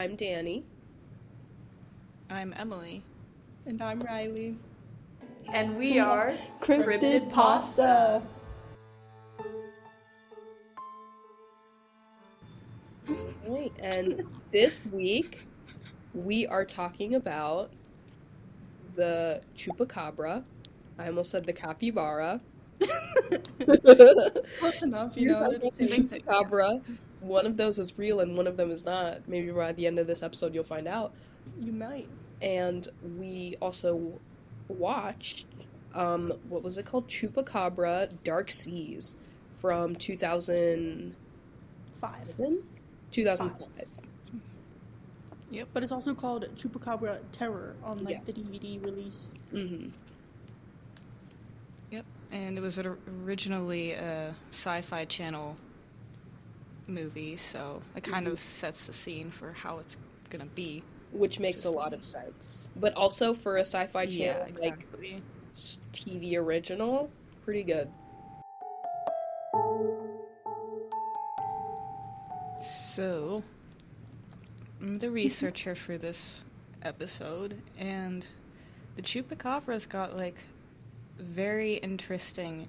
I'm Danny. I'm Emily. And I'm Riley. And we are Cryptid Pasta. Right, and this week we are talking about the Chupacabra. I almost said the capybara. Close enough, We're talking that's about the same thing, Chupacabra. One of those is real and one of them is not. Maybe by the end of this episode you'll find out. You might. And we also watched, what was it called? Chupacabra Dark Seas from 2007? 2005. Yep. But it's also called Chupacabra Terror on Yes. the DVD release. Mm-hmm. Yep. And it was originally a Sci-Fi Channel movie, so it kind of sets the scene for how it's gonna be. Which makes a lot of sense. But also for a Sci-Fi Channel, exactly. like, TV original, pretty good. So, I'm the researcher for this episode, and the Chupacabra's got, like, very interesting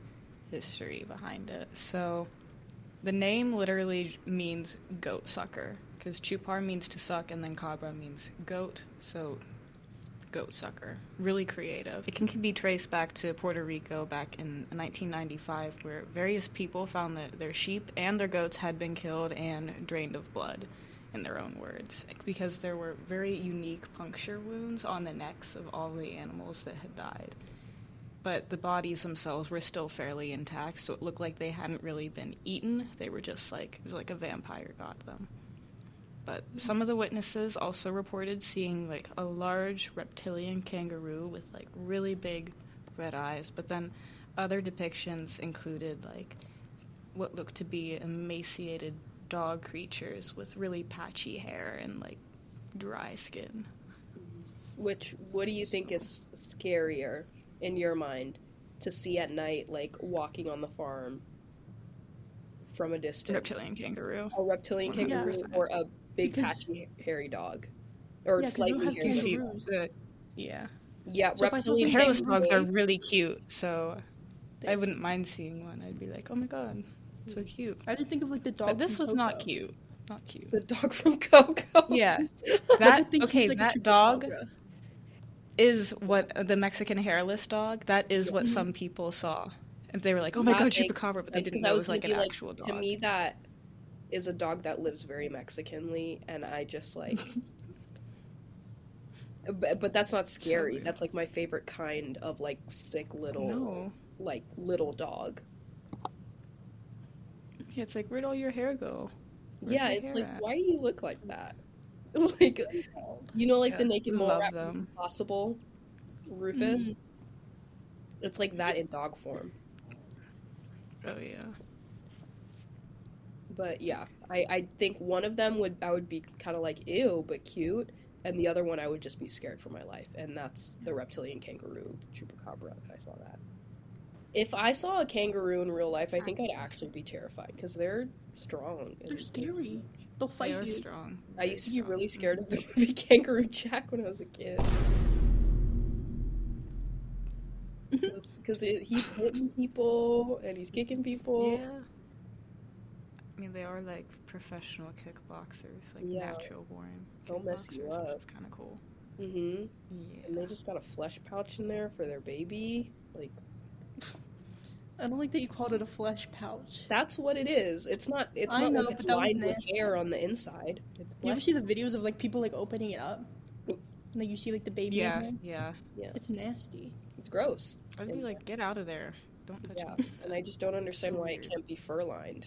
history behind it. So, the name literally means goat sucker, because chupar means to suck, and then cabra means goat, so goat sucker. Really creative. It can be traced back to Puerto Rico back in 1995, where various people found that their sheep and their goats had been killed and drained of blood, in their own words, because there were very unique puncture wounds on the necks of all the animals that had died. But the bodies themselves were still fairly intact, so it looked like they hadn't really been eaten. They were just like a vampire got them. But some of the witnesses also reported seeing, like, a large reptilian kangaroo with, like, really big red eyes. But then other depictions included, like, what looked to be emaciated dog creatures with really patchy hair and, like, dry skin. What do you think is scarier, in your mind, to see at night, like, walking on the farm from a distance? Reptilian kangaroo. A reptilian kangaroo 100%. or a big Because- patchy hairy dog? Or 'cause slightly you have hairy dog. kangaroos. Yeah. Yeah, So if I saw reptilian some Hairless kangaroo. dogs are really cute, so I wouldn't mind seeing one. I'd be like, oh my god, so cute. I didn't think of, like, the dog But this from was not Coco. cute. Not cute. The dog from Coco. Yeah. I That, think okay, he's, like, a that dog chupacabra. is what the Mexican hairless dog, that is what some people saw. And they were like, oh my That god, makes Chupacabra, but they sense, didn't 'cause I know it was was like an thinking, actual dog. To me, that is a dog that lives very Mexicanly, and I just, like... but that's not scary. weird. That's, like, my favorite kind of, like, sick little... No. Like, little dog. Yeah, it's like, where'd all your hair go? Where's Yeah, your it's hair like, at? why do you look like that? Like, you know, like the Yeah, naked mole love rat them. from Impossible, Rufus? It's like that in dog form. Oh yeah. But yeah, I think one of them I would be kind of like, ew, but cute, and the other one I would just be scared for my life, and that's the reptilian kangaroo, Chupacabra, if I saw that. If I saw a kangaroo in real life, I think I'd actually be terrified, because they're strong. They're scary. They'll They fight are you. strong. I used to be Very really strong. scared of the movie Kangaroo Jack when I was a kid. Because he's hitting people, and he's kicking people. Yeah. I mean, they are like professional kickboxers, like Yeah. natural born. They'll mess you kickboxers, up. Which is kind of cool. Mm-hmm. Yeah. And they just got a flesh pouch in there for their baby. Like, I don't like that you called it a flesh pouch. that's what it is. It's not I know, like but it's that was lined with nasty. hair on the inside. It's You ever flesh. see the videos of, like, people, like, opening it up? Like, you see, like, the baby Yeah, in yeah. there? It's nasty. It's gross. I'd be like, get out of there. Don't touch Yeah, me. and I just don't understand So why weird. it can't be fur lined.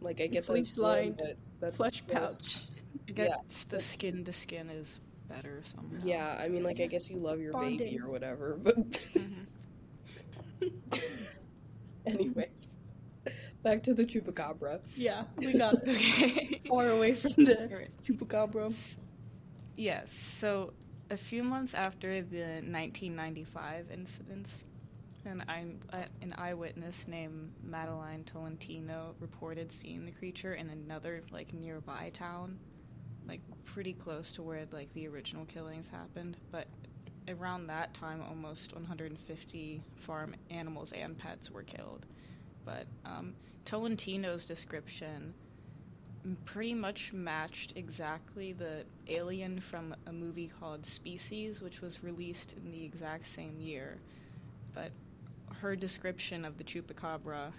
Like, I get that Fleece it's fur, lined but that's Flesh gross. pouch. I guess Yeah, the that's- skin to skin is better somehow. Yeah, I mean, like, I guess you love your baby Bonding. or whatever, but Mhm. anyways, back to the Chupacabra. Yeah, we got it. Okay. Far away from the Alright. Chupacabra. Yes, so a few months after the 1995 incidents, And an eyewitness named Madeline Tolentino reported seeing the creature in another, like, nearby town, like, pretty close to where, like, the original killings happened. But around that time, almost 150 farm animals and pets were killed. But Tolentino's description pretty much matched exactly the alien from a movie called Species, which was released in the exact same year. But her description of the Chupacabra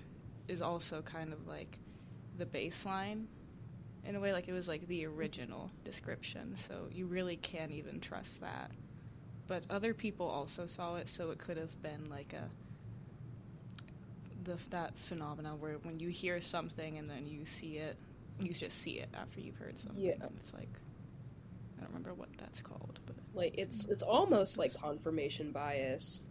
is also kind of like the baseline. In a way, like, it was like the original description, so you really can't even trust that. But other people also saw it, so it could have been like that phenomena where when you hear something and then you see it, you just see it after you've heard something. Yeah. And it's like, I don't remember what that's called, but Like, it's almost like confirmation bias.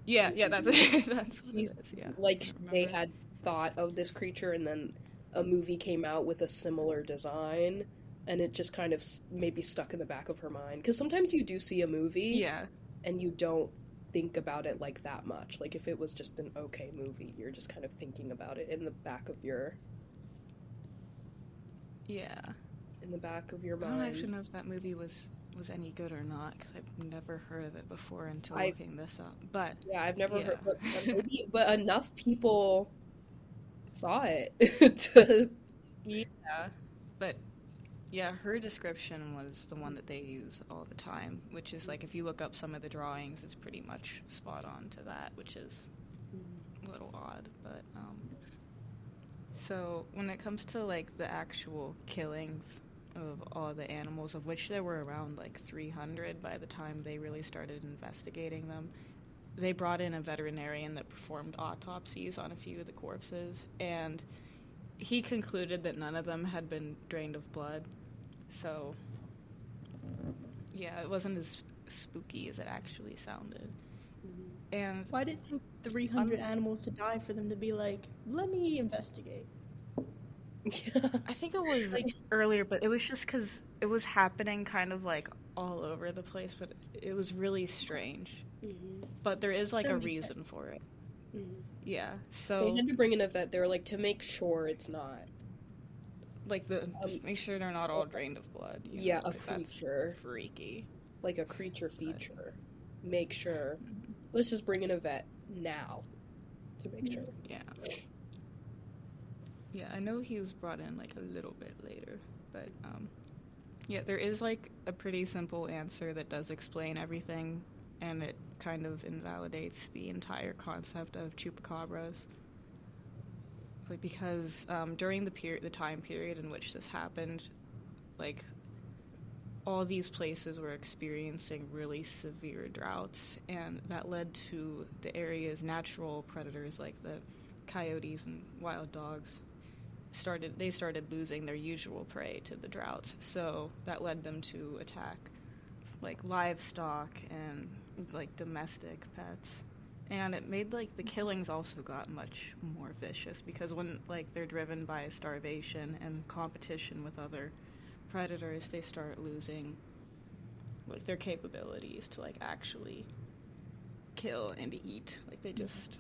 yeah, that's that's what it is. Yeah, Like, they had thought of this creature and then a movie came out with a similar design, and it just kind of maybe stuck in the back of her mind. Because sometimes you do see a movie, and you don't think about it like that much. Like, if it was just an okay movie, you're just kind of thinking about it in the back of your I mind. don't actually know if that movie was any good or not, because I've never heard of it before until looking this up. But yeah, I've never heard, but enough people saw it but yeah, her description was the one that they use all the time, which is like, if you look up some of the drawings, it's pretty much spot on to that, which is a little odd. But so when it comes to like the actual killings of all the animals, of which there were around like 300 by the time they really started investigating them, they brought in a veterinarian that performed autopsies on a few of the corpses, and he concluded that none of them had been drained of blood. So yeah, it wasn't as spooky as it actually sounded. And why did it take 300 animals to die for them to be like, let me investigate? I think it was like earlier, but it was just because it was happening kind of like all over the place, but it was really strange. But there is like a reason for it. Yeah, so they had to bring in a vet. They were like, to make sure it's not like make sure they're not all drained of blood. A creature, that's freaky, like a creature feature. Make sure. Let's just bring in a vet now to make sure. Yeah, I know he was brought in like a little bit later, but yeah, there is like a pretty simple answer that does explain everything, and it kind of invalidates the entire concept of chupacabras. Like, because during the time period in which this happened, like, all these places were experiencing really severe droughts, and that led to the area's natural predators, like the coyotes and wild dogs, started losing their usual prey to the droughts. So that led them to attack like livestock and like domestic pets. And it made like the killings also got much more vicious, because when like they're driven by starvation and competition with other predators, they start losing like their capabilities to like actually kill and eat. Like, they just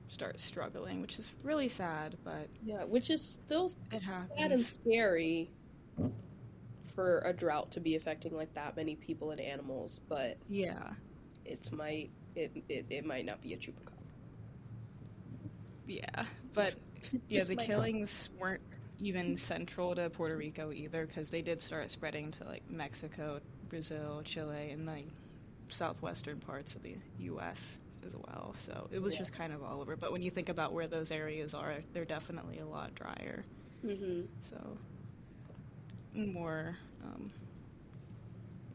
start struggling, which is really sad, but which is still it happens. sad and scary for a drought to be affecting like that many people and animals. But it might not be a chupacabra. But the killings weren't even central to Puerto Rico either, because they did start spreading to like Mexico, Brazil, Chile, and like southwestern parts of the U.S. as well. So it was just kind of all over. But when you think about where those areas are, they're definitely a lot drier. So more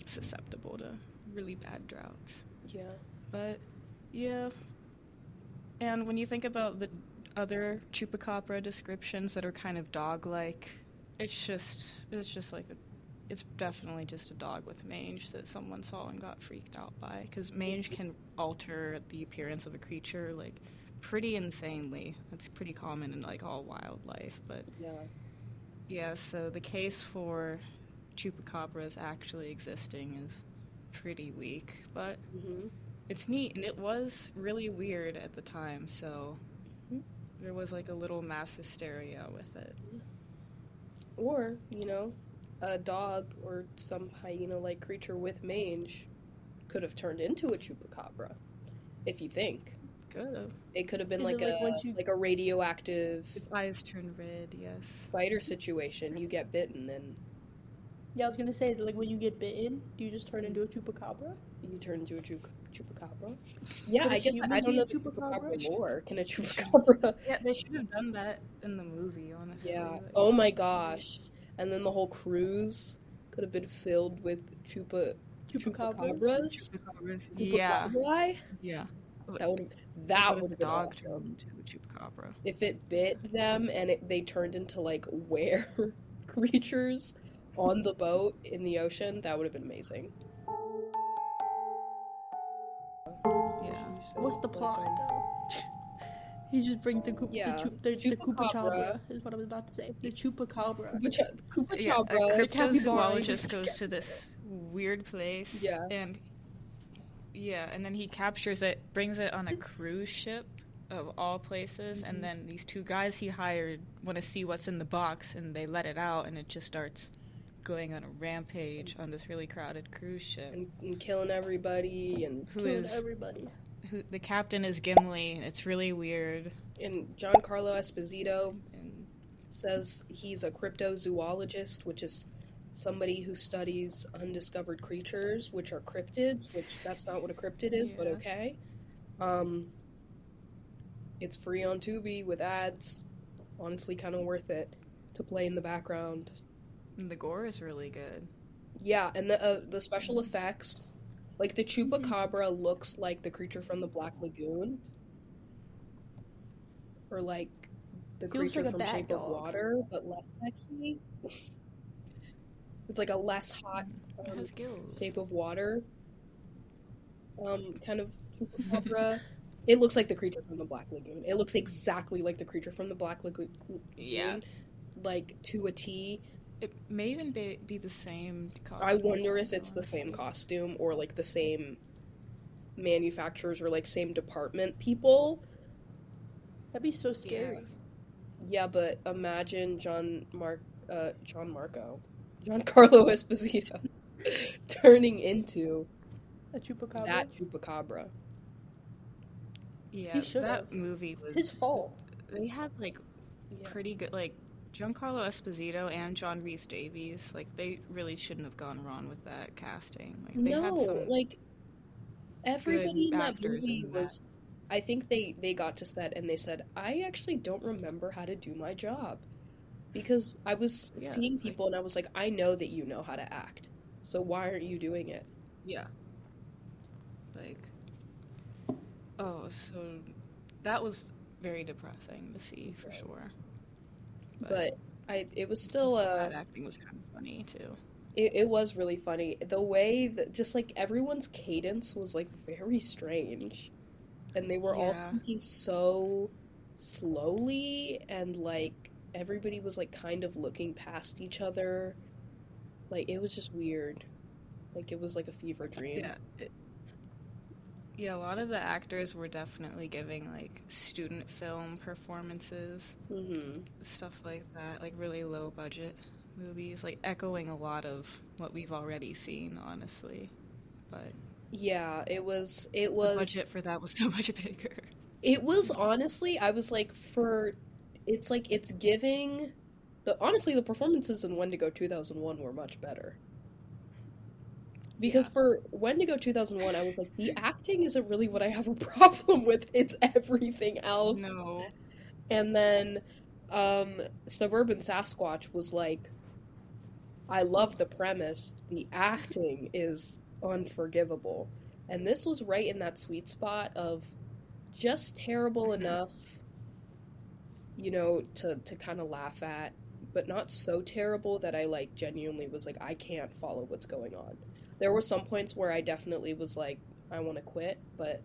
susceptible to really bad droughts. But and when you think about the other chupacabra descriptions that are kind of dog-like, it's definitely just a dog with mange that someone saw and got freaked out by, because mange can alter the appearance of a creature like pretty insanely. That's pretty common in like all wildlife. But so the case for chupacabras actually existing is pretty weak. But it's neat, and it was really weird at the time, so there was like a little mass hysteria with it. Or, a dog or some hyena-like creature with mange could have turned into a chupacabra, if you think. Good. It could have been Is like it like once you- a radioactive Its eyes turn red, yes. spider situation. You get bitten and Yeah, I was gonna say, like, when you get bitten, do you just turn into a chupacabra? you turn into a chupacabra. Yeah, Could a I guess human I don't be know a the chupacabra? chupacabra lore. Can a chupacabra? Yeah, they should have done that in the movie, honestly. Yeah. Like, Oh my gosh. And then the whole cruise could have been filled with chupacabras. Chupacabras. Yeah. Chupacabra? Yeah. That would What have if the been dog awesome. turned into a chupacabra? If it bit them and they turned into like were creatures on the boat in the ocean, that would have been amazing. Yeah. What's the plot, though? He just brings the Yeah. the Chupacabra. chupacabra is what I was about to say. The chupacabra. Yeah, Chupacabra. a capybara. cryptozoologist goes to this weird place. Yeah. And then he captures it, brings it on a cruise ship of all places, and then these two guys he hired want to see what's in the box, and they let it out, and it just starts going on a rampage on this really crowded cruise ship. And killing everybody and Killing everybody. The captain is Gimli, and it's really weird. and Giancarlo Esposito And says he's a cryptozoologist, which is somebody who studies undiscovered creatures, which are cryptids, which that's not what a cryptid is, but Yeah. okay. It's free on Tubi with ads. Honestly, kind of worth it to play in the background. the gore is really good. Yeah, and the special effects, like the chupacabra looks like the creature from the Black Lagoon, or like the He looks creature like a from bad Shape of dog. Water, but less sexy. It's like a less hot It has gills. Shape of Water kind of chupacabra. It looks like the creature from the Black Lagoon. It looks exactly like the creature from the Black Lagoon. Yeah. Like to a T. It may even be the same costume. I wonder if it's the same costume or like the same manufacturers or like same department people. That'd be so scary. Yeah, but imagine Giancarlo Esposito turning into A chupacabra. that chupacabra. Yeah, He should that have. movie was... His fault. They had, like, pretty good... Like, Giancarlo Esposito and John Rhys Davies, like, they really shouldn't have gone wrong with that casting. Like, they had some... like everybody in that actors movie in that. was. I think they got to set and they said, "I actually don't remember how to do my job," because I was Yeah, seeing it's like- people and I was like, "I know that you know how to act, so why aren't you doing it?" Yeah. Like... Oh, so... That was very depressing to see, for sure. But it was still that acting was kind of funny, too. it was really funny. The way that just like everyone's cadence was like very strange. And they were all Yeah. speaking so slowly and like everybody was like kind of looking past each other. Like it was just weird. Like it was like a fever dream. Yeah, a lot of the actors were definitely giving, like, student film performances. Mm-hmm. Stuff like that, like really low budget movies, like echoing a lot of what we've already seen, honestly. But Yeah, it was the budget for that was so much bigger. It was honestly, I was like, it's giving honestly the performances in Wendigo 2001 were much better. Because for Wendigo 2001, I was like, the acting isn't really what I have a problem with, it's everything else. No. And then Suburban Sasquatch was like, I love the premise, the acting is unforgivable. And this was right in that sweet spot of just terrible enough, to kind of laugh at, but not so terrible that I like genuinely was like, I can't follow what's going on. There were some points where I definitely was like, I want to quit, but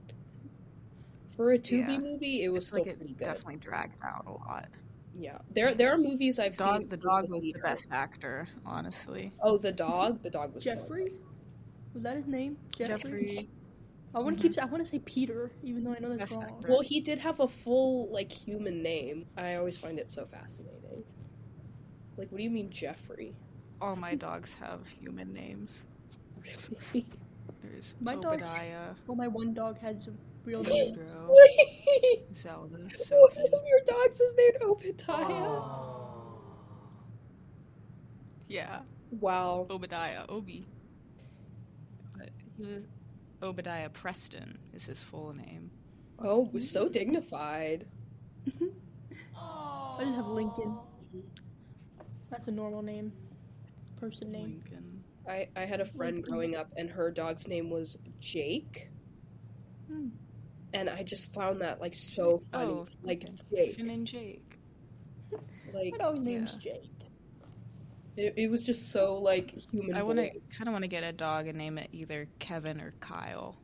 for a Tubi movie, it was still pretty good. Definitely dragged out a lot. Yeah, there are movies I've seen. The dog was the best actor, honestly. Oh, the dog was Jeffrey? Was that his name? Jeffrey. I want to say Peter, even though I know that's Best wrong. actor. Well, he did have a full, like, human name. I always find it so fascinating. Like, what do you mean Jeffrey? All my dogs have human names. Really? There's My dog- Obadiah, Well, my one dog has a real name. Pedro, Wait! Zelda, One Sophie. of your dogs is named Obadiah? Yeah, Wow. Obadiah, Obi. But he was Obadiah Preston is his full name. Oh, was so dignified. I just have Lincoln. That's a normal name. Person name. Lincoln. I had a friend Lincoln. growing up, and her dog's name was Jake. Hmm. And I just found that, like, so funny. Oh, Like, okay. Jake. Finn and Jake. Like, My dog's name's Yeah. Jake. it was just so, like, human. I kind of want to get a dog and name it either Kevin or Kyle.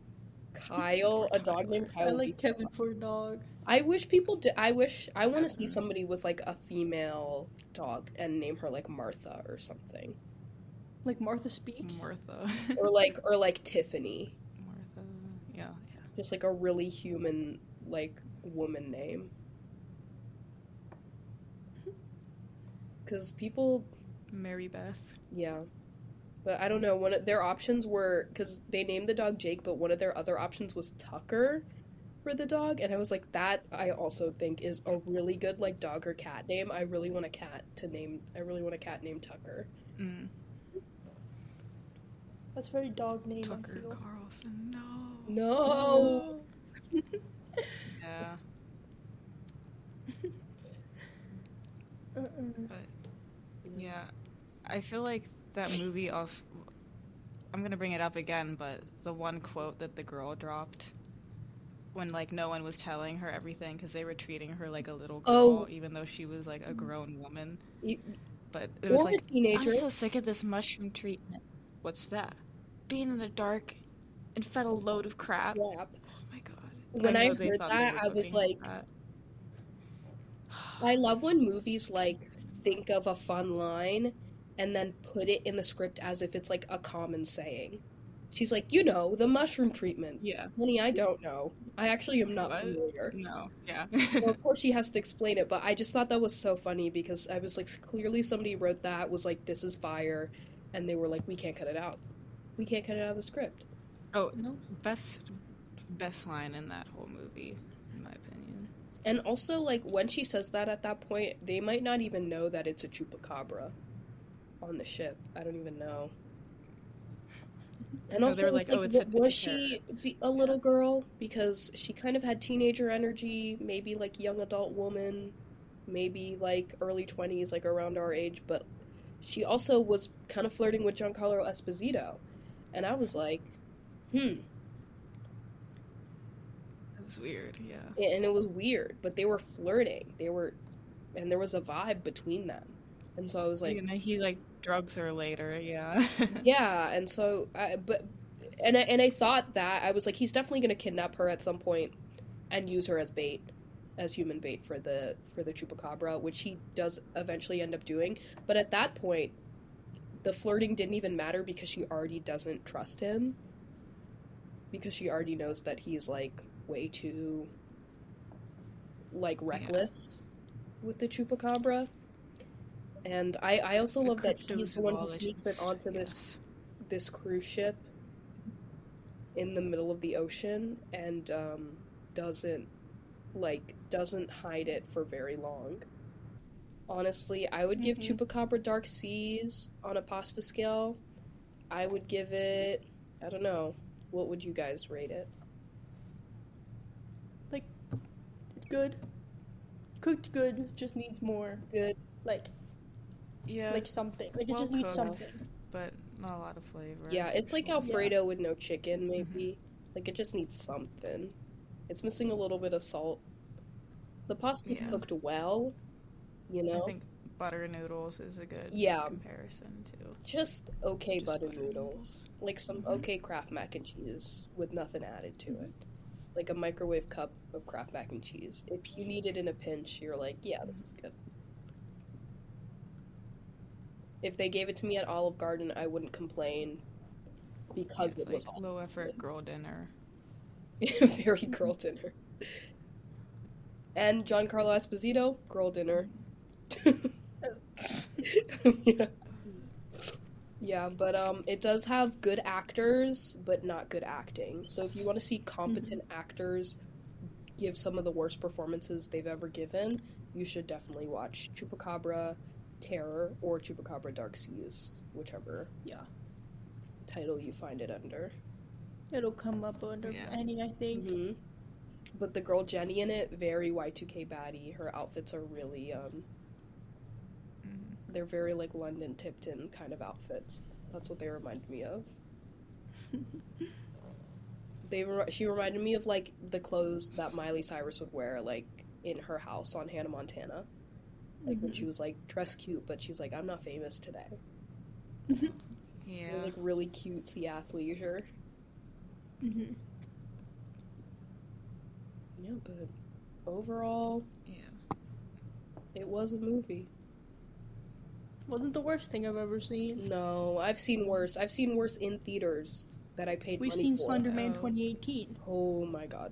Kyle, a dog named Kyle. I would be like so Kevin for a dog. I wish people did. I want to see Kevin. somebody with like a female dog and name her like Martha or something, Like Martha Speaks. Martha. or like Tiffany, Martha. Yeah. just like a really human like woman name. Because people, Mary Beth. yeah, but I don't know. One of their options were because they named the dog Jake, but one of their other options was Tucker for the dog, and I was like, that I also think is a really good like dog or cat name. I really want a cat named Tucker. Mm. That's very dog name, I Tucker feel. Carlson. No. No. Yeah. But yeah, I feel like that movie also. I'm gonna bring it up again, but the one quote that the girl dropped when like no one was telling her everything because they were treating her like a little girl, even though she was like a grown woman. But it was Or like, a teenager. I'm so sick of this mushroom treatment. What's that? Being in the dark and fed a load of crap. Crap. Oh my god. When I know they heard thought they that, were I was joking like, about I love when movies like think of a fun line and then put it in the script as if it's like a common saying. She's like, the mushroom treatment. Yeah. Honey, I don't know. I actually am not What? familiar. No. Yeah. Well, of course she has to explain it, but I just thought that was so funny because I was like, clearly somebody wrote that, was like, this is fire, and they were like, we can't cut it out. We can't cut it out of the script. Oh, No. best line in that whole movie, in my opinion. And also, like, when she says that at that point, they might not even know that it's a chupacabra on the ship. I don't even know. And No, also, they were it's like, like, oh, it's a was she a little girl? Because she kind of had teenager energy, maybe, like, young adult woman, maybe, like, early 20s, like, around our age, but she also was kind of flirting with Giancarlo Esposito. And I was like, It was weird, yeah. And it was weird, but they were flirting. And there was a vibe between them. And so I was like, He like drugs her later, yeah. yeah. And so, I thought that I was like, he's definitely going to kidnap her at some point and use her as bait, as human bait for the chupacabra, which he does eventually end up doing. But at that point, the flirting didn't even matter because she already doesn't trust him. Because she already knows that he's like way too like reckless with the chupacabra. And I also love that he's the one who sneaks it onto this cruise ship in the middle of the ocean and doesn't hide it for very long. Honestly, I would give Chupacabra Dark Seas on a pasta scale. I would give it, I don't know, what would you guys rate it? Like, good. Cooked good, just needs more. Good. Like something. Like, it just needs cooked, something. but not a lot of flavor. Yeah, it's like Alfredo with no chicken, maybe. Like, it just needs something. It's missing a little bit of salt. The pasta's cooked well, I think butter noodles is a good comparison, too. Just okay butter noodles. Like some okay Kraft mac and cheese with nothing added to it. Like a microwave cup of Kraft mac and cheese. If you need it in a pinch, you're like, yeah, this is good. If they gave it to me at Olive Garden, I wouldn't complain because it was like low effort girl dinner. Very girl dinner. And Giancarlo Esposito, girl dinner. Yeah. Yeah, but it does have good actors, but not good acting. So if you want to see competent actors give some of the worst performances they've ever given, you should definitely watch Chupacabra Terror or Chupacabra Dark Seas, whichever title you find it under. It'll come up under any, I think. Mm-hmm. But the girl Jenny in it, very Y2K baddie. Her outfits are really they're very like London Tipton kind of outfits. That's what they remind me of. She reminded me of like the clothes that Miley Cyrus would wear like in her house on Hannah Montana. Like when she was like dressed cute, but she's like, I'm not famous today. Yeah. It was like really cutesy athleisure. Mm-hmm. Yeah, but overall, it was a movie. Wasn't the worst thing I've ever seen. No, I've seen worse. I've seen worse in theaters that I paid money for. We've seen Slender Man 2018. Oh my god.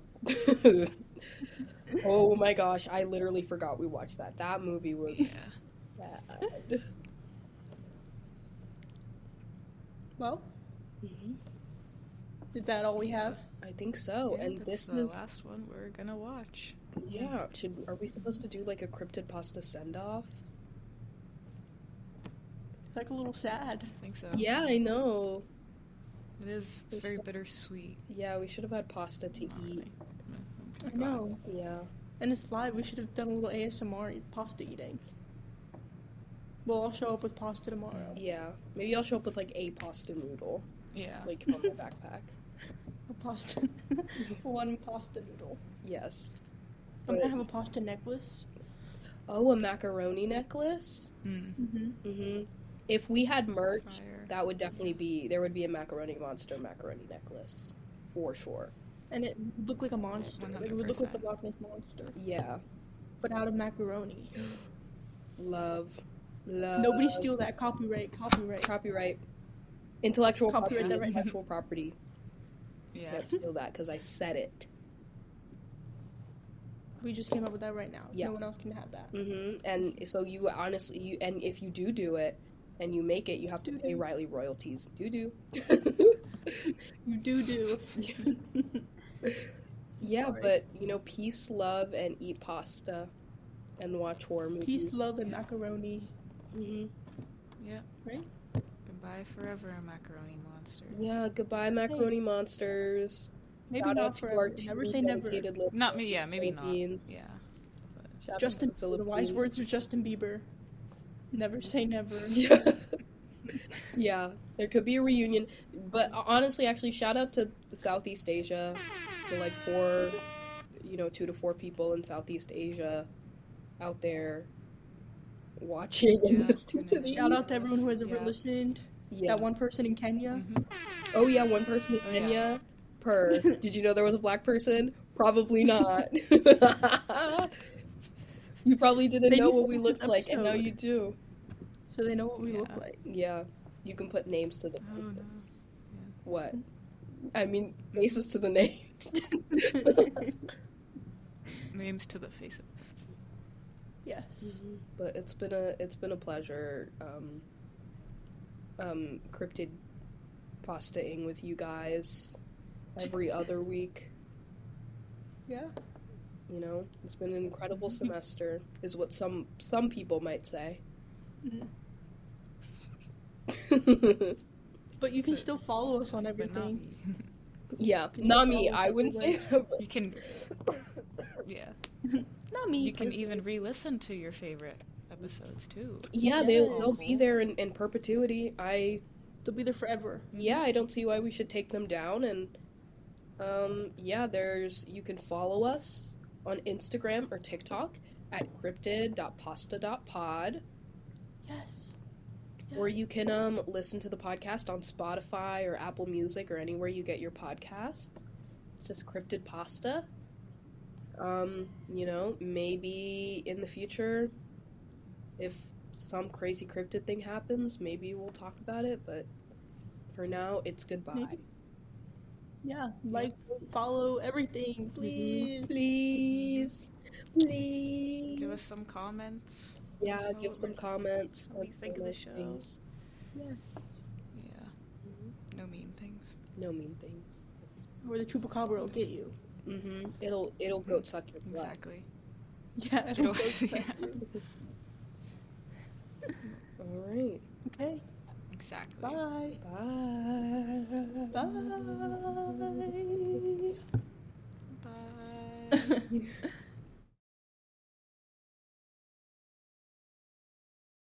Oh my gosh, I literally forgot we watched that. That movie was bad. Well, is that all we have? I think so. Yeah, And that's this the is last one we're gonna watch. yeah. Are we supposed to do like a cryptid pasta send off? It's like a little sad. I think so. Yeah, I know. It is. It's very bittersweet. Yeah, we should have had pasta to eat. I know. Yeah. And it's live. We should have done a little ASMR pasta eating. Well, I'll show up with pasta tomorrow. Yeah. Maybe I'll show up with like a pasta noodle, Yeah. like from my backpack. A pasta. One pasta noodle. Yes. I'm gonna have a pasta necklace. Oh, a macaroni necklace? Mm-hmm. If we had merch, Fire. that would definitely be, there would be a macaroni monster macaroni necklace. For sure. And it would look like a monster. Like, it would look like the 100%. Loch Ness monster. Yeah. But out of macaroni. Love. Nobody steal that. Copyright. Copyright. Intellectual Copyright property. that right now. Intellectual property. Yeah. Can't steal that because I said it. We just came up with that right now. Yeah. No one else can have that. And so you honestly, and if you do it, and you make it, you have to pay Riley royalties. Do. You do. Yeah, Sorry. but, peace, love, and eat pasta. And watch horror movies. Peace, love, and macaroni. Mm-hmm. Yeah. Right? Goodbye forever, macaroni monsters. Yeah, goodbye, macaroni monsters. Maybe Shout out not to forever. our two Never say never. dedicated listeners. Not me. Yeah. Maybe not. Philippines. Yeah. Shout out Justin, to the the wise Philippines. words of Justin Bieber. Never say never. Yeah. Yeah, there could be a reunion. But honestly, actually, shout out to Southeast Asia. The, 2 to 4 people in Southeast Asia out there watching and listening to these. Shout out to everyone who has ever Yeah. listened. Yeah. That one person in Kenya. Oh, yeah, one person in Oh, yeah. Kenya. Did you know there was a black person? Probably not. You probably didn't They know need what to we watch this looked like, and now episode. you do. So they know what we look Yeah. like. Yeah, you can put names to the Oh faces. no. What? I mean, faces to the names. Names to the faces. Yes. But it's been a pleasure, cryptid pastaing with you guys every other week. Yeah. It's been an incredible semester, is what some people might say. But you can still follow us on But not everything. me. Yeah, Can not you me. follow us I wouldn't say everywhere? that. But You can. Yeah. Not me. You can personally. even re-listen to your favorite episodes too. yeah, Yes. they'll be there in perpetuity. They'll be there forever. Yeah, I don't see why we should take them down. And you can follow us on Instagram or TikTok at cryptid.pasta.pod, Yes. or you can listen to the podcast on Spotify or Apple Music or anywhere you get your podcasts. It's just Cryptid Pasta. Maybe in the future, if some crazy cryptid thing happens, maybe we'll talk about it, but for now, it's goodbye. Maybe. Yeah, like, follow everything, please. Please. Please. Give us some comments. Yeah, Let us know give what some we're- comments. what we Let's think know of the nice show. things. Yeah. Yeah. No mean things. No mean things. Or the Chupacabra will get you. Mm-hmm. It'll goat suck your blood. Exactly. Yeah, It'll- it'll go suck yeah. you. All right. Okay, Exactly. bye. Bye. Bye. Bye.